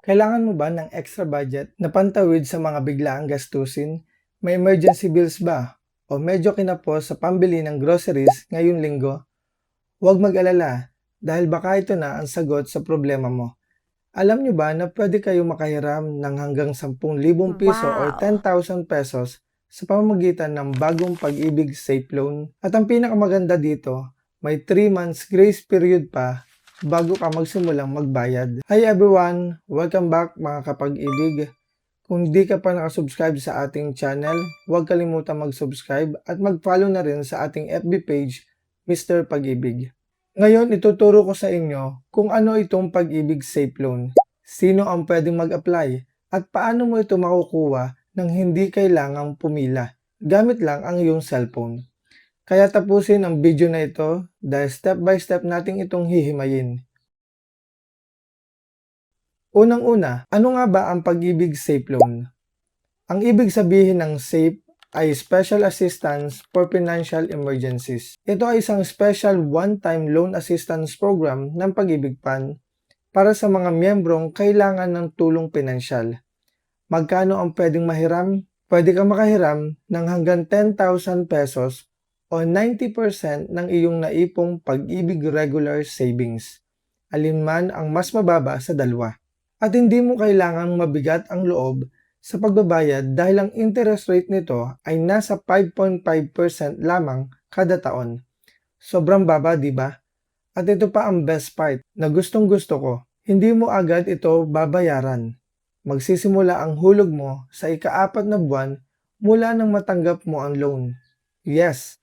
Kailangan mo ba ng extra budget na pantawid sa mga biglaang gastusin? May emergency bills ba? O medyo kinapos sa pambili ng groceries ngayong linggo? Huwag mag-alala dahil baka ito na ang sagot sa problema mo. Alam nyo ba na pwede kayo makahiram ng hanggang 10,000 piso or Wow! 10,000 pesos sa pamamagitan ng bagong Pag-ibig Safe Loan? At ang pinakamaganda dito, may 3 months grace period pa bago ka magsimulang magbayad. Hi everyone! Welcome back mga kapag-ibig. Kung di ka pa nakasubscribe sa ating channel, huwag kalimutan mag-subscribe at mag-follow na rin sa ating FB page, Mr. Pag-ibig. Ngayon, ituturo ko sa inyo kung ano itong Pag-ibig Safe Loan, sino ang pwedeng mag-apply, at paano mo ito makukuha nang hindi kailangang pumila, gamit lang ang iyong cellphone. Kaya tapusin ang video na ito dahil step by step nating itong hihimayin. Unang-una, ano nga ba ang Pag-ibig Safe Loan? Ang ibig sabihin ng SAFE ay Special Assistance for Financial Emergencies. Ito ay isang special one-time loan assistance program ng Pag-ibig Fund para sa mga miyembrong kailangan ng tulong pinansyal. Magkano ang pwedeng mahiram? Pwede kang makahiram ng hanggang 10,000 pesos o 90% ng iyong naipong Pag-ibig Regular Savings. Alinman ang mas mababa sa dalawa. At hindi mo kailangang mabigat ang loob sa pagbabayad dahil ang interest rate nito ay nasa 5.5% lamang kada taon. Sobrang baba, di ba? At ito pa ang best part na gustong-gusto ko. Hindi mo agad ito babayaran. Magsisimula ang hulog mo sa ika-4 na buwan mula nang matanggap mo ang loan. Yes,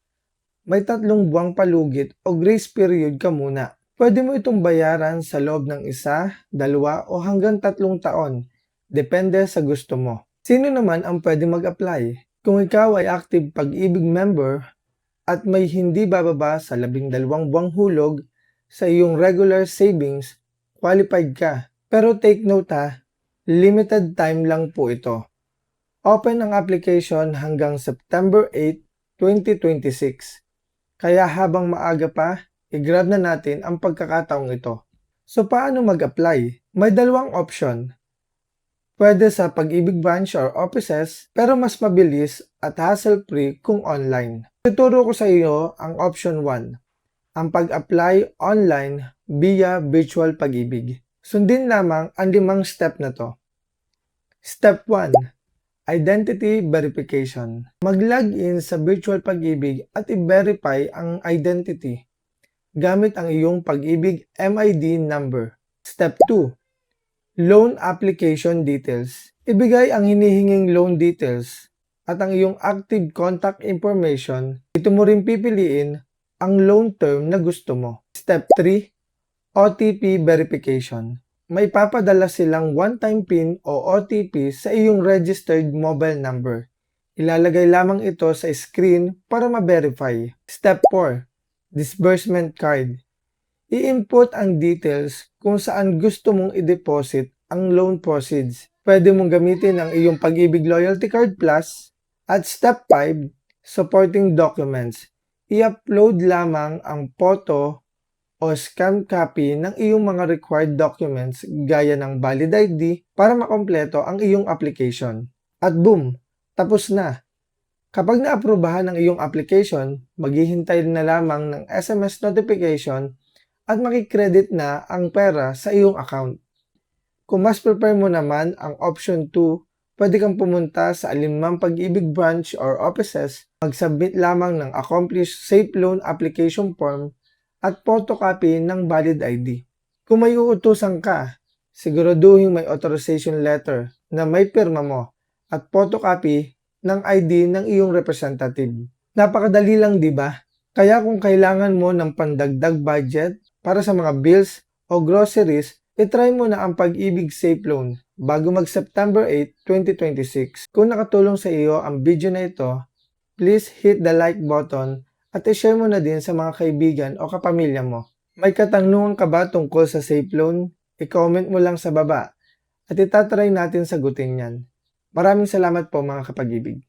may 3 buwang palugit o grace period ka muna. Pwede mo itong bayaran sa loob ng 1, 2 o hanggang 3 taon. Depende sa gusto mo. Sino naman ang pwede mag-apply? Kung ikaw ay active Pag-ibig member at may hindi bababa sa 12 buwang hulog sa iyong regular savings, qualified ka. Pero take note ha, limited time lang po ito. Open ang application hanggang September 8, 2026. Kaya habang maaga pa, i-grab na natin ang pagkakataong ito. So paano mag-apply? May 2 option. Pwede sa Pag-ibig branch or offices pero mas mabilis at hassle-free kung online. Tuturo ko sa iyo ang option 1, ang pag-apply online via virtual Pag-ibig. Sundin lamang ang 5 step na to. Step 1, Identity Verification. Mag-login sa virtual Pag-ibig at i-verify ang identity gamit ang iyong Pag-ibig MID number. Step 2, Loan Application Details. Ibigay ang hinihinging loan details at ang iyong active contact information. Dito mo rin pipiliin ang loan term na gusto mo. Step 3, OTP Verification. May papadala silang one-time PIN o OTP sa iyong registered mobile number. Ilalagay lamang ito sa screen para ma-verify. Step 4, Disbursement Card. I-input ang details kung saan gusto mong i-deposit ang loan proceeds. Pwede mong gamitin ang iyong Pag-ibig Loyalty Card Plus. At Step 5, Supporting Documents. I-upload lamang ang photo o scan copy ng iyong mga required documents gaya ng valid ID para makompleto ang iyong application. At boom! Tapos na! Kapag naaprubahan ang iyong application, maghihintay na lamang ng SMS notification at makikredit na ang pera sa iyong account. Kung mas prefer mo naman ang option 2, pwede kang pumunta sa alinmang Pag-ibig branch or offices, mag-submit lamang ng accomplished Safe Loan Application Form at photocopy ng valid ID. Kung may uutusan ka, siguraduhin may authorization letter na may pirma mo at photocopy ng ID ng iyong representative. Napakadali lang, di ba? Kaya kung kailangan mo ng pandagdag budget para sa mga bills o groceries, itry mo na ang Pag-ibig Safe Loan bago mag-September 8, 2026. Kung nakatulong sa iyo ang video na ito, please hit the like button at i-share mo na din sa mga kaibigan o kapamilya mo. May katanungan ka ba tungkol sa Safe Loan? I-comment mo lang sa baba at itatry natin sagutin yan. Maraming salamat po mga kapag-ibig.